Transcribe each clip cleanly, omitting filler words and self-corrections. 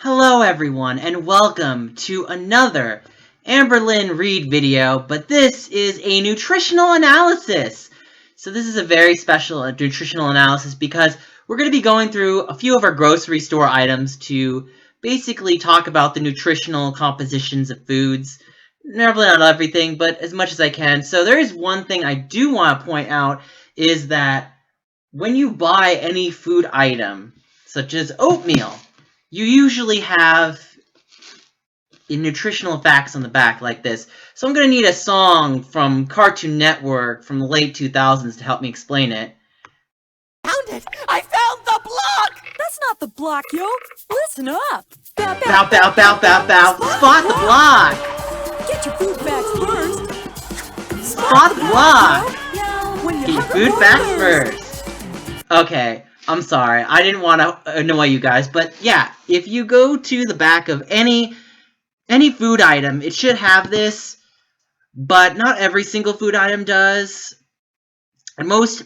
Hello everyone and welcome to another Lynn Reid video, but this is a nutritional analysis. So this is a very special nutritional analysis because we're going to be going through a few of our grocery store items to basically talk about the nutritional compositions of foods. Never not everything, but as much as I can. So there is one thing I do want to point out is that when you buy any food item, such as oatmeal, you usually have nutritional facts on the back like this. So I'm going to need a song from Cartoon Network from the late 2000s to help me explain it. Found it! I found the block! That's not the block, yo! Listen up! Bow, bow, bow, bow, bow. Spot the block! Get your food facts first! Spot the block! When Get your food facts first. Okay. I'm sorry, I didn't want to annoy you guys, but yeah, if you go to the back of any food item, it should have this, but not every single food item does. And most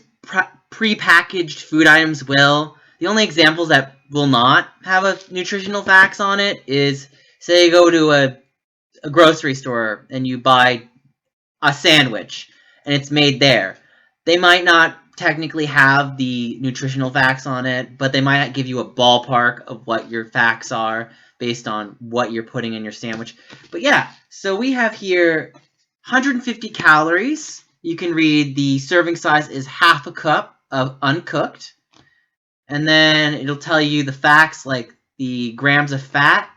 pre-packaged food items will. The only examples that will not have a nutritional facts on it is, say you go to a grocery store and you buy a sandwich, and it's made there. They might not technically have the nutritional facts on it, but they might give you a ballpark of what your facts are based on what you're putting in your sandwich. But yeah, so we have here 150 calories. You can read the serving size is half a cup of uncooked. And then it'll tell you the facts like the grams of fat.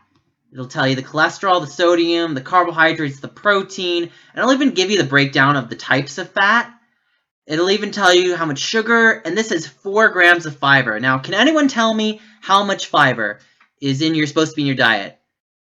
It'll tell you the cholesterol, the sodium, the carbohydrates, the protein. And it'll even give you the breakdown of the types of fat. It'll even tell you how much sugar, and this is 4 grams of fiber. Now, can anyone tell me how much fiber is supposed to be in your diet?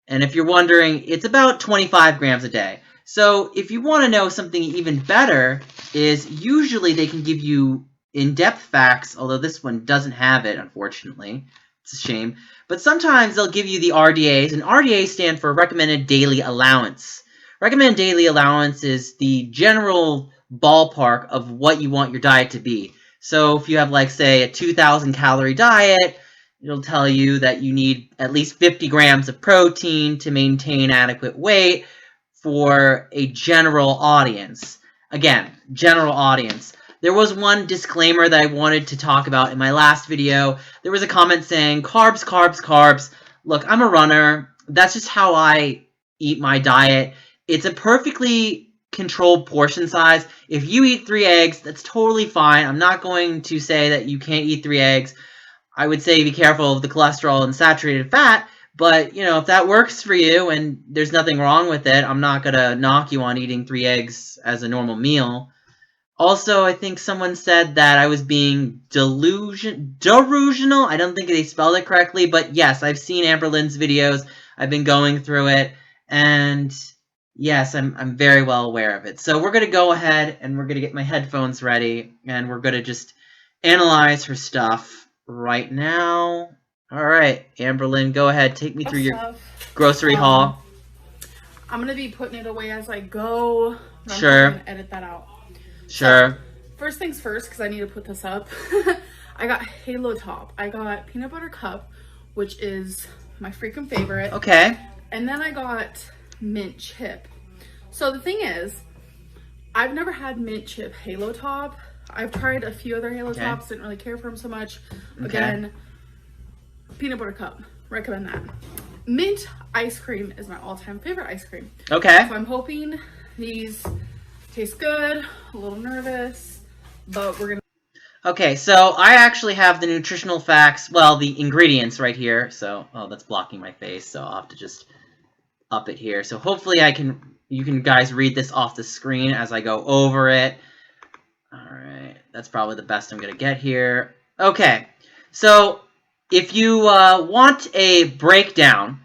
And if you're wondering, it's about 25 grams a day. So if you want to know something even better, is usually they can give you in-depth facts, although this one doesn't have it, unfortunately. It's a shame. But sometimes they'll give you the RDAs, and RDAs stand for Recommended Daily Allowance. Recommended Daily Allowance is the general ballpark of what you want your diet to be. So if you have, like, say, a 2,000 calorie diet, it'll tell you that you need at least 50 grams of protein to maintain adequate weight for a general audience. Again, general audience. There was one disclaimer that I wanted to talk about in my last video. There was a comment saying, carbs, carbs, carbs. Look, I'm a runner. That's just how I eat my diet. It's a perfectly controlled portion size. If you eat 3 eggs, that's totally fine. I'm not going to say that you can't eat 3 eggs. I would say be careful of the cholesterol and saturated fat, but you know, if that works for you and there's nothing wrong with it, I'm not going to knock you on eating 3 eggs as a normal meal. Also, I think someone said that I was being delusional. I don't think they spelled it correctly, but yes, I've seen Amber Lynn's videos. I've been going through it, and yes, I'm very well aware of it. So we're going to go ahead and we're going to get my headphones ready, and we're going to just analyze her stuff right now. All right, Amber Lynn, go ahead. Take me through your grocery haul. I'm going to be putting it away as I go. Sure. I'm going to edit that out. Sure. So, first things first, because I need to put this up. I got Halo Top. I got Peanut Butter Cup, which is my freaking favorite. Okay. And then I got Mint Chip. So the thing is, I've never had Mint Chip Halo Top. I've tried a few other Halo Tops, didn't really care for them so much. Again, Peanut Butter Cup, recommend that. Mint ice cream is my all-time favorite ice cream. Okay. So I'm hoping these taste good, a little nervous, but we're gonna... Okay, so I actually have the nutritional facts, well, the ingredients right here. So, oh, that's blocking my face, so I'll have to just up it here. So hopefully you can guys read this off the screen as I go over it. Alright, that's probably the best I'm going to get here. Okay, so if you want a breakdown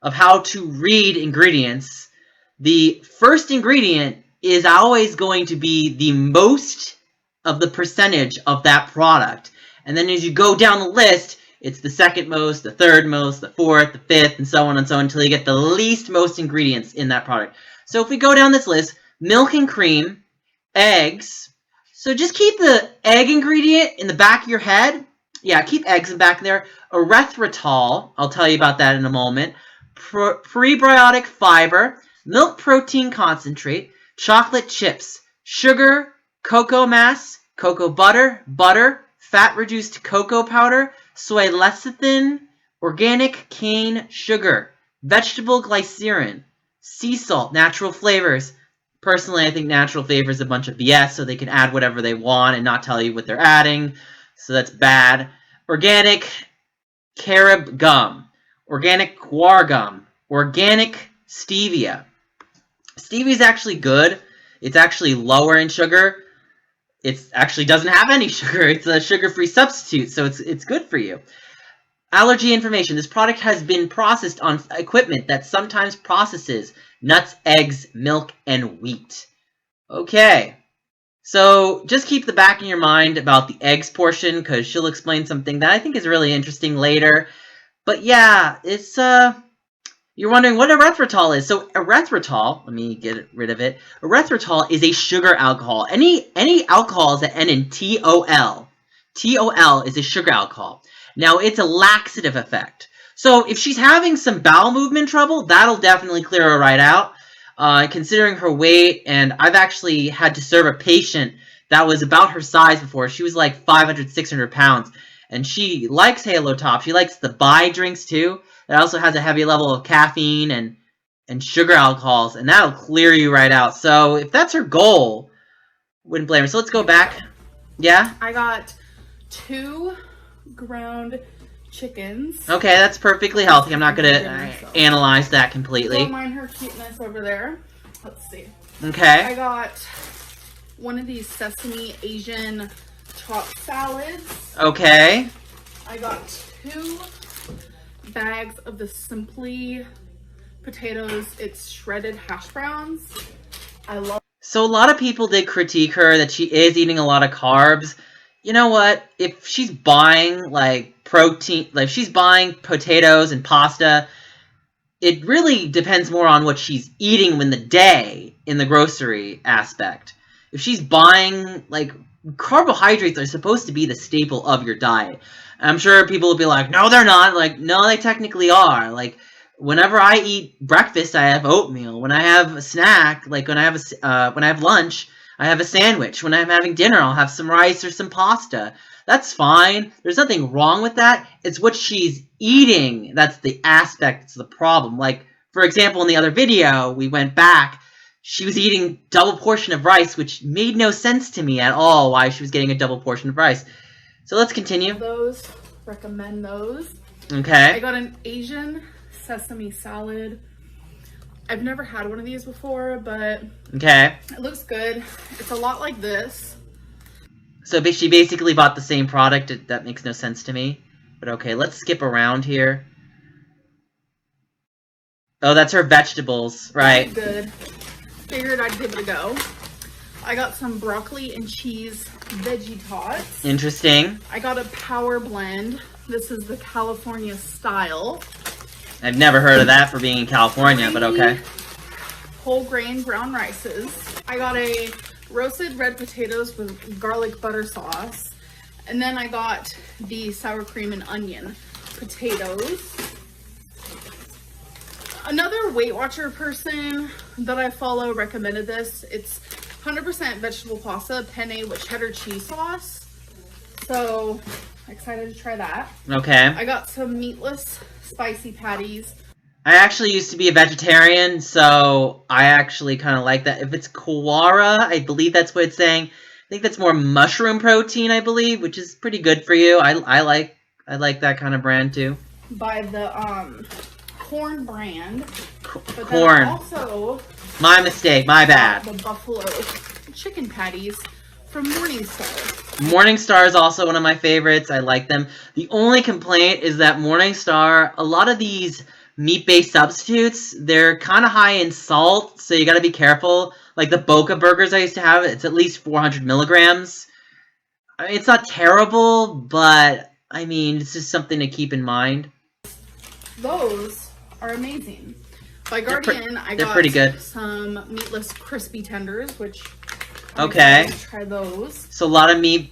of how to read ingredients, the first ingredient is always going to be the most of the percentage of that product. And then as you go down the list, it's the second most, the third most, the fourth, the fifth, and so on until you get the least most ingredients in that product. So if we go down this list, milk and cream, eggs. So just keep the egg ingredient in the back of your head Yeah, keep eggs back there. Erythritol, I'll tell you about that in a moment. Prebiotic fiber, milk protein concentrate, chocolate chips, sugar, cocoa mass, cocoa butter, fat-reduced cocoa powder, soy lecithin, organic cane sugar, vegetable glycerin, sea salt, natural flavors. Personally, I think natural flavor is a bunch of BS, so they can add whatever they want and not tell you what they're adding. So that's bad. Organic carob gum, organic guar gum, organic stevia. Stevia is actually good. It's actually lower in sugar. It actually doesn't have any sugar. It's a sugar-free substitute, so it's good for you. Allergy information. This product has been processed on equipment that sometimes processes nuts, eggs, milk, and wheat. Okay. So just keep the back in your mind about the eggs portion, because she'll explain something that I think is really interesting later. But yeah, it's you're wondering what erythritol is. So erythritol, let me get rid of it. Erythritol is a sugar alcohol. Any alcohols that end in TOL. TOL is a sugar alcohol. Now it's a laxative effect. So if she's having some bowel movement trouble, that'll definitely clear her right out. Considering her weight, and I've actually had to serve a patient that was about her size before. She was like 500, 600 pounds. And she likes Halo Top. She likes the Bai drinks too. It also has a heavy level of caffeine and sugar alcohols. And that'll clear you right out. So if that's her goal, wouldn't blame her. So let's go back. Yeah? I got 2 ground chickens. Okay, that's perfectly healthy. I'm not going to analyze that completely. Don't mind her cuteness over there. Let's see. Okay. I got one of these sesame Asian chopped salads. Okay. I got 2 bags of the Simply potatoes. It's shredded hash browns. I love. So a lot of people did critique her that she is eating a lot of carbs. You know what? If she's buying like protein, like if she's buying potatoes and pasta, it really depends more on what she's eating in the day in the grocery aspect. If she's buying, like, carbohydrates are supposed to be the staple of your diet. I'm sure people will be like, no, they're not. Like, no, they technically are. Like, whenever I eat breakfast, I have oatmeal. When I have a snack, like when I have lunch, I have a sandwich. When I'm having dinner, I'll have some rice or some pasta. That's fine. There's nothing wrong with that. It's what she's eating that's the aspect, that's the problem. Like, for example, in the other video, we went back. She was eating double portion of rice, which made no sense to me at all why she was getting a double portion of rice. So let's continue. Those, recommend those. Okay. I got an Asian sesame salad. I've never had one of these before, but okay. It looks good. It's a lot like this. So she basically bought the same product. That makes no sense to me. But okay, let's skip around here. Oh, that's her vegetables, right? Good. Figured I'd give it a go. I got some broccoli and cheese veggie tots. Interesting. I got a power blend. This is the California style. I've never heard of that for being in California, but okay. Whole grain brown rices. I got a roasted red potatoes with garlic butter sauce. And then I got the sour cream and onion potatoes. Another Weight Watcher person that I follow recommended this. It's 100% vegetable pasta, penne with cheddar cheese sauce. So, excited to try that. Okay. I got some meatless spicy patties. I actually used to be a vegetarian, so I actually kind of like that. If it's Kawara, I believe that's what it's saying. I think that's more mushroom protein, I believe, which is pretty good for you. I like that kind of brand too. By the corn brand. But corn. Also, my mistake. My bad. The buffalo chicken patties from Morningstar. Morningstar is also one of my favorites. I like them. The only complaint is that Morningstar, a lot of these meat-based substitutes, they're kind of high in salt, so you got to be careful. Like the Boca burgers I used to have, it's at least 400 milligrams. I mean, it's not terrible, but I mean, it's just something to keep in mind. Those are amazing. By Guardian, I got pretty good. Some meatless crispy tenders, which okay. I'm excited to try those. So a lot of meat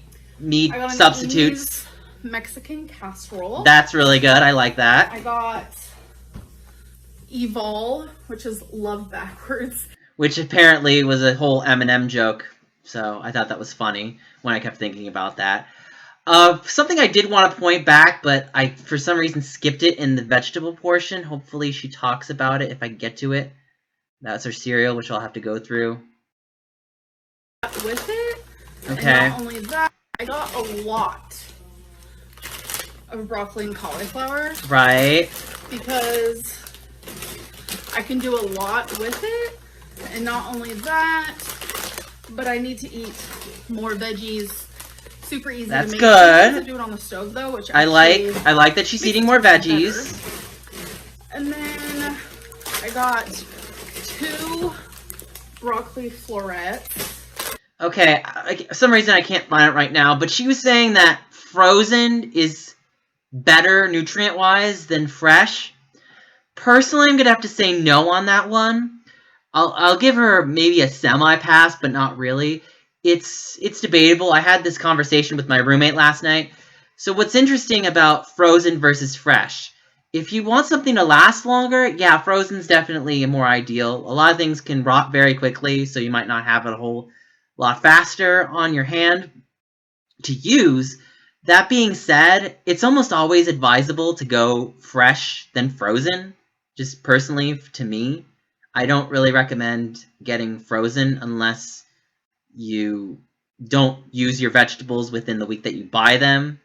substitutes. Mexican casserole. That's really good. I like that. I got Evol, which is love backwards. Which apparently was a whole M&M joke. So I thought that was funny when I kept thinking about that. Something I did want to point back, but I, for some reason, skipped it in the vegetable portion. Hopefully she talks about it if I get to it. That's her cereal, which I'll have to go through. With it. Okay. And not only that, I got a lot of broccoli and cauliflower. Right. Because I can do a lot with it. And not only that, but I need to eat more veggies. Super easy That's to make. good. To do it on the stove though, which I like that she's eating more veggies. Better. And then I got 2 broccoli florets. Okay, for some reason I can't find it right now, but she was saying that frozen is better nutrient-wise than fresh. Personally, I'm gonna have to say no on that one. I'll give her maybe a semi-pass, but not really. It's debatable. I had this conversation with my roommate last night. So what's interesting about frozen versus fresh? If you want something to last longer, yeah, frozen's definitely more ideal. A lot of things can rot very quickly, so you might not have it a whole lot faster on your hand to use. That being said, it's almost always advisable to go fresh than frozen. Just personally, to me, I don't really recommend getting frozen unless you don't use your vegetables within the week that you buy them.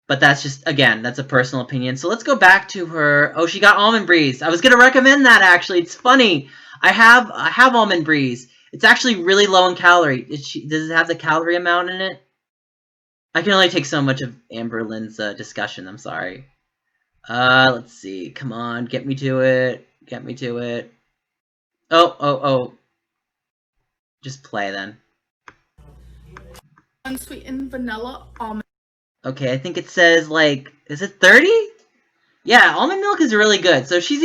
But that's just, again, that's a personal opinion. So let's go back to her. Oh, she got almond breeze. I was going to recommend that, actually. It's funny. I have almond breeze. It's actually really low in calorie. Does it have the calorie amount in it? I can only take so much of Amber Lynn's discussion. I'm sorry. Let's see. Come on. Get me to it. Get me to it. Oh. Just play then. Unsweetened vanilla almond. Okay, I think it says, like, is it 30? Yeah, almond milk is really good. So she's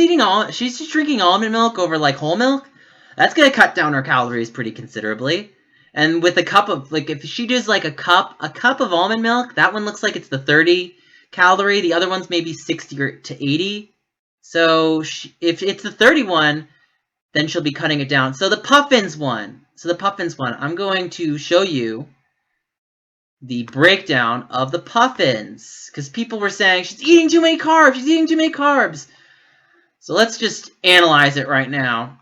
she's drinking almond milk over, like, whole milk. That's gonna cut down her calories pretty considerably. And with a cup of, like, if she does, like, a cup of almond milk, that one looks like it's the 30 calorie. The other one's maybe 60 to 80. So if it's the 31, then she'll be cutting it down. So the puffins one, I'm going to show you the breakdown of the puffins, because people were saying she's eating too many carbs. So let's just analyze it right now.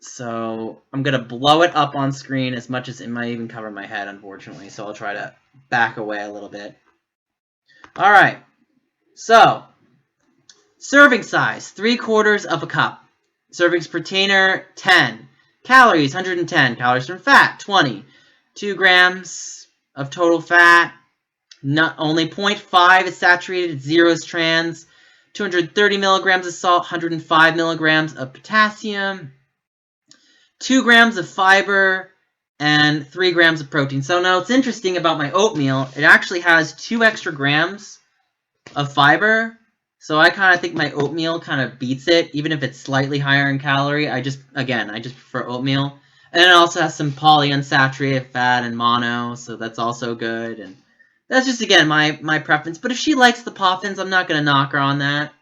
So I'm gonna blow it up on screen as much as it might even cover my head, unfortunately. So I'll try to back away a little bit. All right. So serving size, 3/4 of a cup. Servings per container, 10. Calories, 110. Calories from fat, 20. 2 grams of total fat. Not only 0.5 is saturated, 0 is trans. 230 milligrams of salt, 105 milligrams of potassium. 2 grams of fiber, and 3 grams of protein. So now what's interesting about my oatmeal, it actually has 2 extra grams of fiber. So I kind of think my oatmeal kind of beats it, even if it's slightly higher in calorie. I just prefer oatmeal. And it also has some polyunsaturated fat and mono, so that's also good. And that's just, again, my preference. But if she likes the puffins, I'm not going to knock her on that.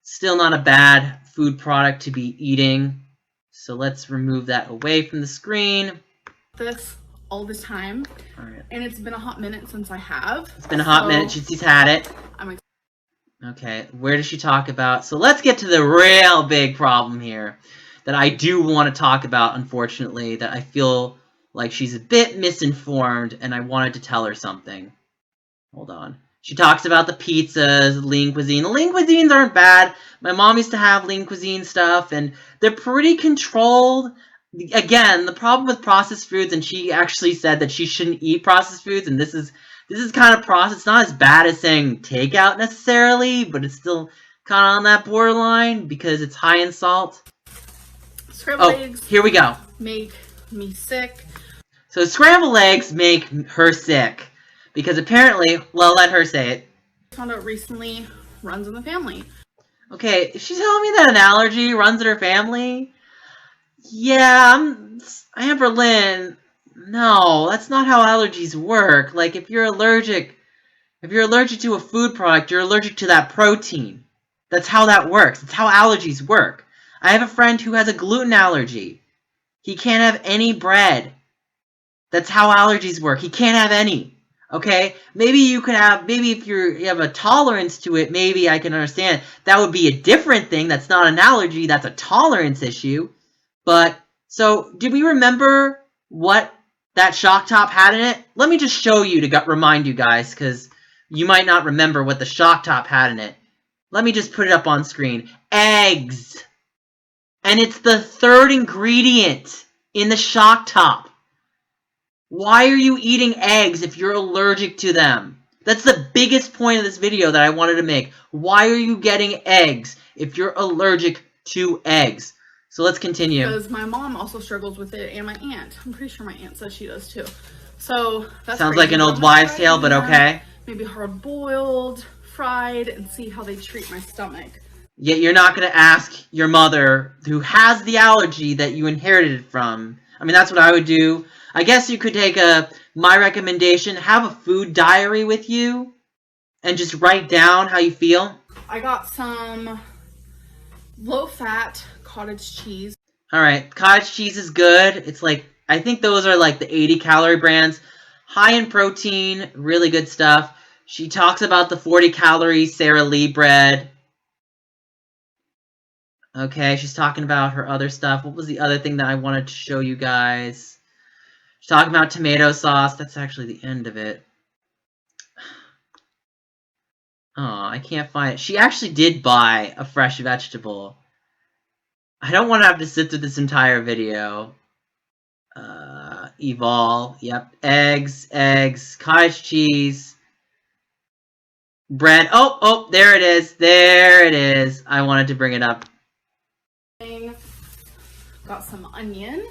Still not a bad food product to be eating. So let's remove that away from the screen. This all the time. All right. And it's been a hot minute since I have. It's been a hot minute. She's had it. I'm excited. Okay, where does she talk about? So let's get to the real big problem here that I do want to talk about, unfortunately, that I feel like she's a bit misinformed, and I wanted to tell her something. Hold on. She talks about the pizzas, lean cuisine. The lean cuisines aren't bad. My mom used to have lean cuisine stuff, and they're pretty controlled. Again, the problem with processed foods, and she actually said that she shouldn't eat processed foods, and this is kind of processed. It's not as bad as saying takeout necessarily, but it's still kind of on that borderline because it's high in salt. Scrambled eggs. Here we go. Make me sick. So scrambled eggs make her sick because apparently, well, let her say it. Found out recently runs in the family. Okay, is she telling me that an allergy runs in her family? Yeah, Amber Lynn, No, that's not how allergies work. Like, if you're allergic to a food product, you're allergic to that protein. That's how that works. It's how allergies work. I have a friend who has a gluten allergy. He can't have any bread. That's how allergies work. He can't have any. Okay? Maybe if you have a tolerance to it, maybe I can understand. That would be a different thing. That's not an allergy. That's a tolerance issue. But, so, did we remember what that shock top had in it? Let me just show you to remind you guys, because you might not remember what the shock top had in it. Let me just put it up on screen. Eggs! And it's the third ingredient in the shock top. Why are you eating eggs if you're allergic to them? That's the biggest point of this video that I wanted to make. Why are you getting eggs if you're allergic to eggs? So let's continue. Because my mom also struggles with it, and my aunt. I'm pretty sure my aunt says she does too. So that's Sounds crazy. like an old wives' tale, but okay. Maybe hard boiled, fried, and see how they treat my stomach. Yet you're not going to ask your mother, who has the allergy that you inherited from. I mean, that's what I would do. I guess you could take my recommendation, have a food diary with you, and just write down how you feel. I got some low-fat cottage cheese. Alright, cottage cheese is good. It's like, I think those are like the 80-calorie brands. High in protein, really good stuff. She talks about the 40-calorie Sara Lee bread. Okay, she's talking about her other stuff. What was the other thing that I wanted to show you guys? She's talking about tomato sauce. That's actually the end of it. Oh, I can't find it. She actually did buy a fresh vegetable. I don't want to have to sit through this entire video. Evolve. Yep. Eggs, cottage cheese, bread. Oh, there it is. There it is. I wanted to bring it up. Got some onion.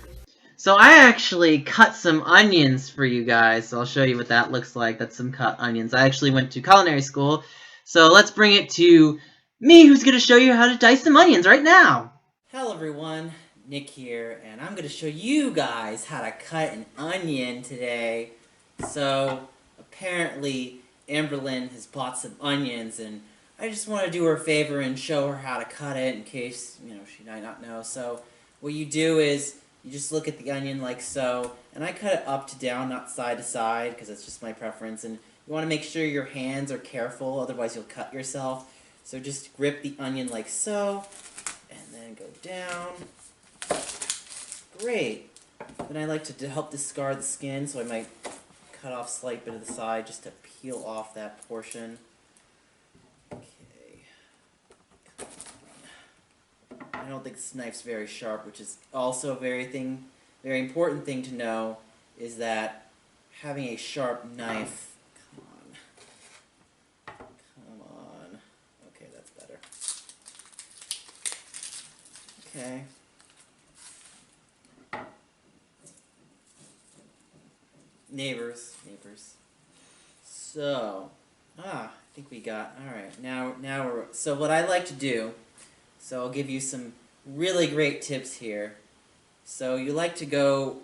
So I actually cut some onions for you guys. So I'll show you what that looks like. That's some cut onions. I actually went to culinary school. So let's bring it to me, who's going to show you how to dice some onions right now. Hello everyone, Nick here, and I'm going to show you guys how to cut an onion today. So apparently Amberlyn has bought some onions, and I just want to do her a favor and show her how to cut it in case, she might not know. So what you do is you just look at the onion like so, and I cut it up to down, not side to side, because that's just my preference, and you want to make sure your hands are careful, otherwise you'll cut yourself. So just grip the onion like so, and then go down. Great. Then I like to help discard the skin, so I might cut off a slight bit of the side just to peel off that portion. Okay. I don't think this knife's very sharp, which is also a very important thing to know, is that having a sharp knife. Come on. Okay, that's better. Okay. Neighbors. So, I think we got, alright, now we're, so what I like to do, so I'll give you some really great tips here. So you like to go,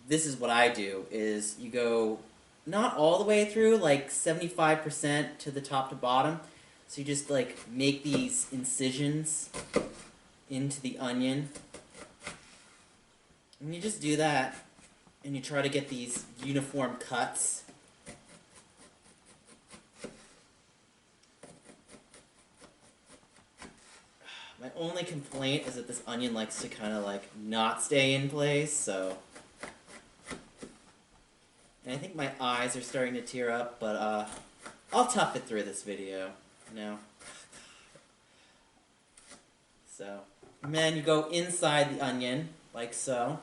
this is what I do, is you go not all the way through, like 75% to the top to bottom. So you just like make these incisions into the onion. And you just do that, and you try to get these uniform cuts. My only complaint is that this onion likes to kind of like not stay in place, so. And I think my eyes are starting to tear up, but I'll tough it through this video. So, and then you go inside the onion, like so.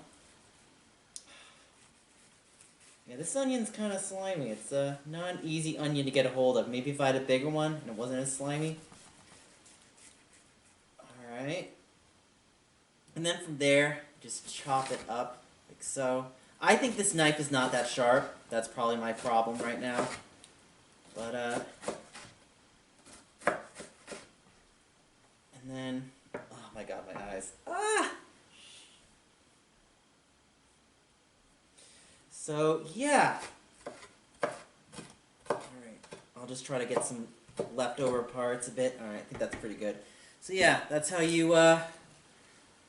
Yeah, this onion's kind of slimy. It's not an easy onion to get a hold of. Maybe if I had a bigger one and it wasn't as slimy. Alright. And then from there, just chop it up, like so. I think this knife is not that sharp. That's probably my problem right now. But, and then, oh my god, my eyes. Ah! So, yeah. Alright, I'll just try to get some leftover parts a bit. Alright, I think that's pretty good. So yeah, that's how you,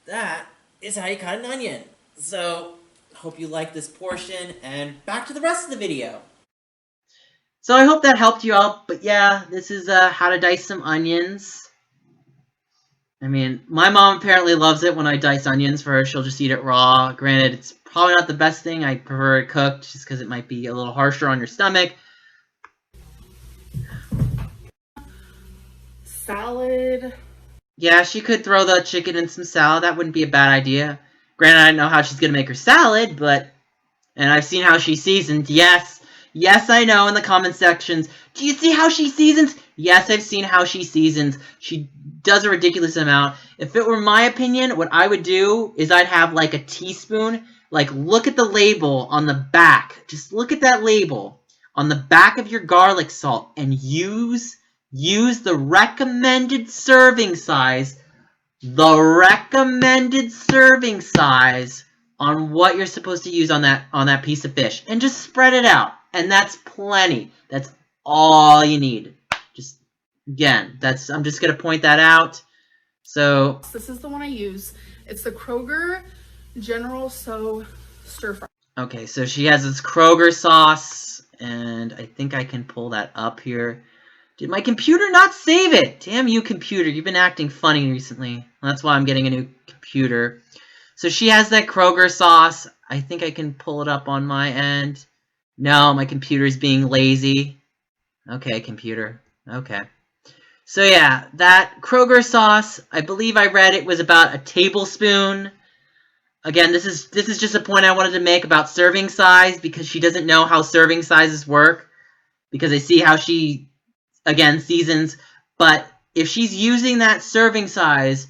that is how you cut an onion. So, hope you like this portion, and back to the rest of the video. So I hope that helped you out, but yeah, this is how to dice some onions. I mean, my mom apparently loves it when I dice onions for her. She'll just eat it raw. Granted, it's probably not the best thing. I prefer it cooked just because it might be a little harsher on your stomach. Salad. Yeah, she could throw the chicken in some salad. That wouldn't be a bad idea. Granted, I don't know how she's going to make her salad, but... And I've seen how she seasons. Yes. Yes, I know in the comment sections. Do you see how she seasons? Yes, I've seen how she seasons. She does a ridiculous amount. If it were my opinion, what I would do is I'd have like a teaspoon. Like, look at the label on the back. Just look at that label on the back of your garlic salt and use the recommended serving size. The recommended serving size on what you're supposed to use on that piece of fish, and just spread it out, and that's plenty. That's all you need. Just again, I'm just gonna point that out. So this is the one I use. It's the Kroger General So Stir Fry. Okay, so she has this Kroger sauce, and I think I can pull that up here. Did my computer not save it? Damn you, computer. You've been acting funny recently. That's why I'm getting a new computer. So she has that Kroger sauce. I think I can pull it up on my end. No, my computer's being lazy. Okay, computer. Okay. So yeah, that Kroger sauce, I believe I read it was about a tablespoon. Again, this is just a point I wanted to make about serving size, because she doesn't know how serving sizes work. Because I see how she, again, seasons. But if she's using that serving size,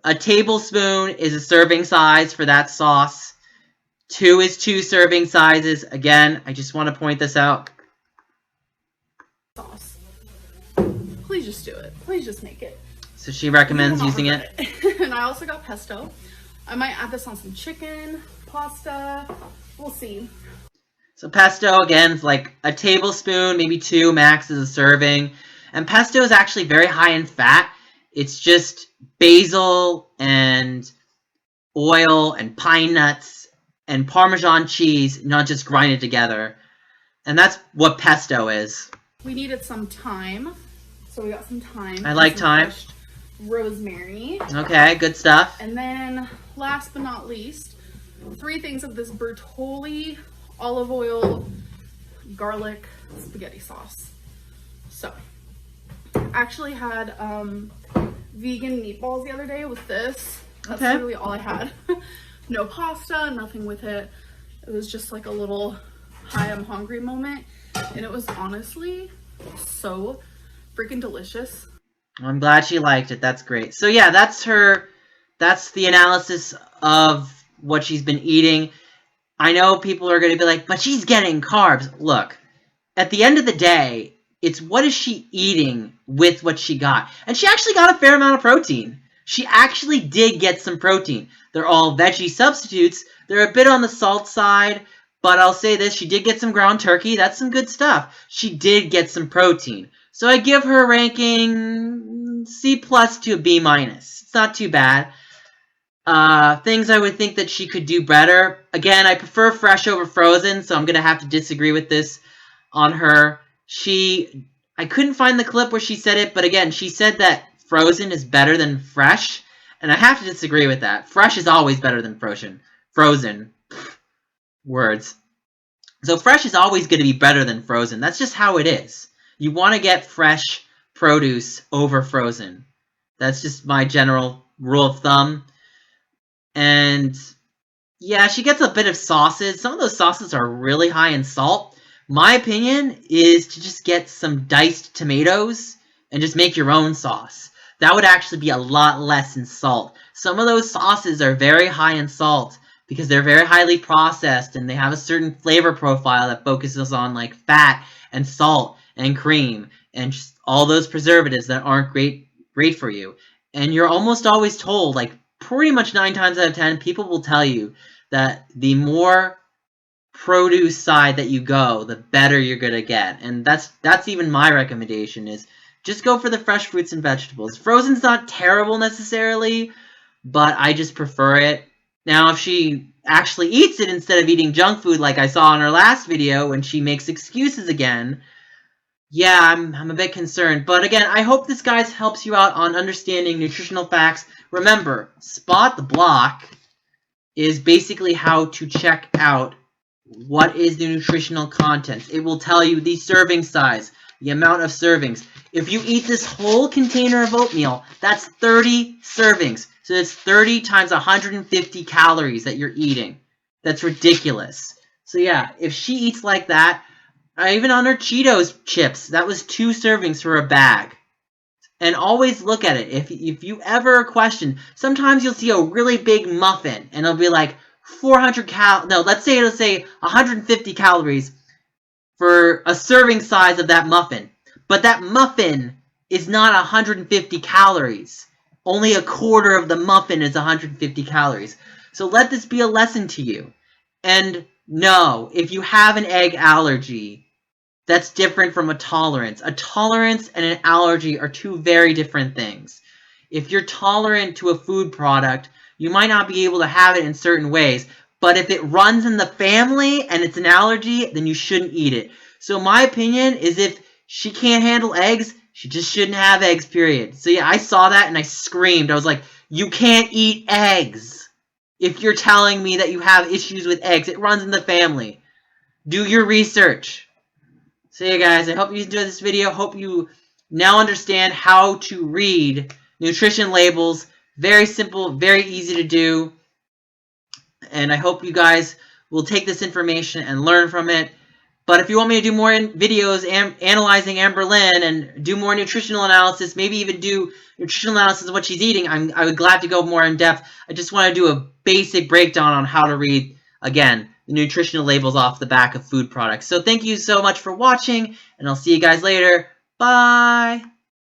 a tablespoon is a serving size for that sauce. 2 is 2 serving sizes. Again, I just want to point this out. Sauce. Please just do it. Please just make it. So she recommends using it. And I also got pesto. I might add this on some chicken, pasta. We'll see. So pesto, again, is like a tablespoon, maybe 2 max is a serving. And pesto is actually very high in fat. It's just basil and oil and pine nuts and Parmesan cheese, not just grinded together. And that's what pesto is. We needed some thyme, so we got some thyme. I like thyme. Rosemary. Okay, good stuff. And then, last but not least, 3 things of this Bertolli olive oil, garlic, spaghetti sauce. So, actually had vegan meatballs the other day with this. That's literally all I had. No pasta, nothing with it. It was just like a little hi, I'm hungry moment. And it was honestly so freaking delicious. I'm glad she liked it. That's great. So yeah, that's the analysis of what she's been eating. I know people are going to be like, but she's getting carbs. Look, at the end of the day, it's what is she eating with what she got. And she actually got a fair amount of protein. She actually did get some protein. They're all veggie substitutes. They're a bit on the salt side, but I'll say this, she did get some ground turkey. That's some good stuff. She did get some protein. So I give her a ranking C+ to a B-. It's not too bad. Things I would think that she could do better. Again, I prefer fresh over frozen, so I'm going to have to disagree with this on her. I couldn't find the clip where she said it, but again, she said that frozen is better than fresh, and I have to disagree with that. Fresh is always better than frozen. Frozen. Words. So fresh is always going to be better than frozen. That's just how it is. You want to get fresh produce over frozen. That's just my general rule of thumb. And yeah, she gets a bit of sauces. Some of those sauces are really high in salt. My opinion is to just get some diced tomatoes and just make your own sauce. That would actually be a lot less in salt. Some of those sauces are very high in salt because they're very highly processed and they have a certain flavor profile that focuses on like fat and salt and cream and just all those preservatives that aren't great for you. And you're almost always told, like pretty much 9 times out of 10, people will tell you that the more produce side that you go, the better you're gonna get. And that's even my recommendation is just go for the fresh fruits and vegetables. Frozen's not terrible necessarily, but I just prefer it. Now, if she actually eats it instead of eating junk food like I saw in her last video when she makes excuses again, yeah, I'm a bit concerned. But again, I hope this, guys, helps you out on understanding nutritional facts. Remember, Spot the Block is basically how to check out what is the nutritional content. It will tell you the serving size, the amount of servings. If you eat this whole container of oatmeal, that's 30 servings. So that's 30 times 150 calories that you're eating. That's ridiculous. So yeah, if she eats like that, even on her Cheetos chips, that was 2 servings for a bag. And always look at it. If you ever question, sometimes you'll see a really big muffin, and it'll be like 400 no, let's say 150 calories for a serving size of that muffin. But that muffin is not 150 calories. Only a quarter of the muffin is 150 calories. So let this be a lesson to you. And no, if you have an egg allergy, that's different from a tolerance. A tolerance and an allergy are 2 very different things. If you're tolerant to a food product, you might not be able to have it in certain ways. But if it runs in the family and it's an allergy, then you shouldn't eat it. So my opinion is if she can't handle eggs, she just shouldn't have eggs, period. So yeah, I saw that and I screamed. I was like, you can't eat eggs if you're telling me that you have issues with eggs. It runs in the family. Do your research. So yeah, guys, I hope you enjoyed this video. Hope you now understand how to read nutrition labels. Very simple, very easy to do. And I hope you guys will take this information and learn from it. But if you want me to do more videos analyzing Amber Lynn and do more nutritional analysis, maybe even do nutritional analysis of what she's eating, I would glad to go more in depth. I just want to do a basic breakdown on how to read, again, the nutritional labels off the back of food products. So thank you so much for watching, and I'll see you guys later. Bye!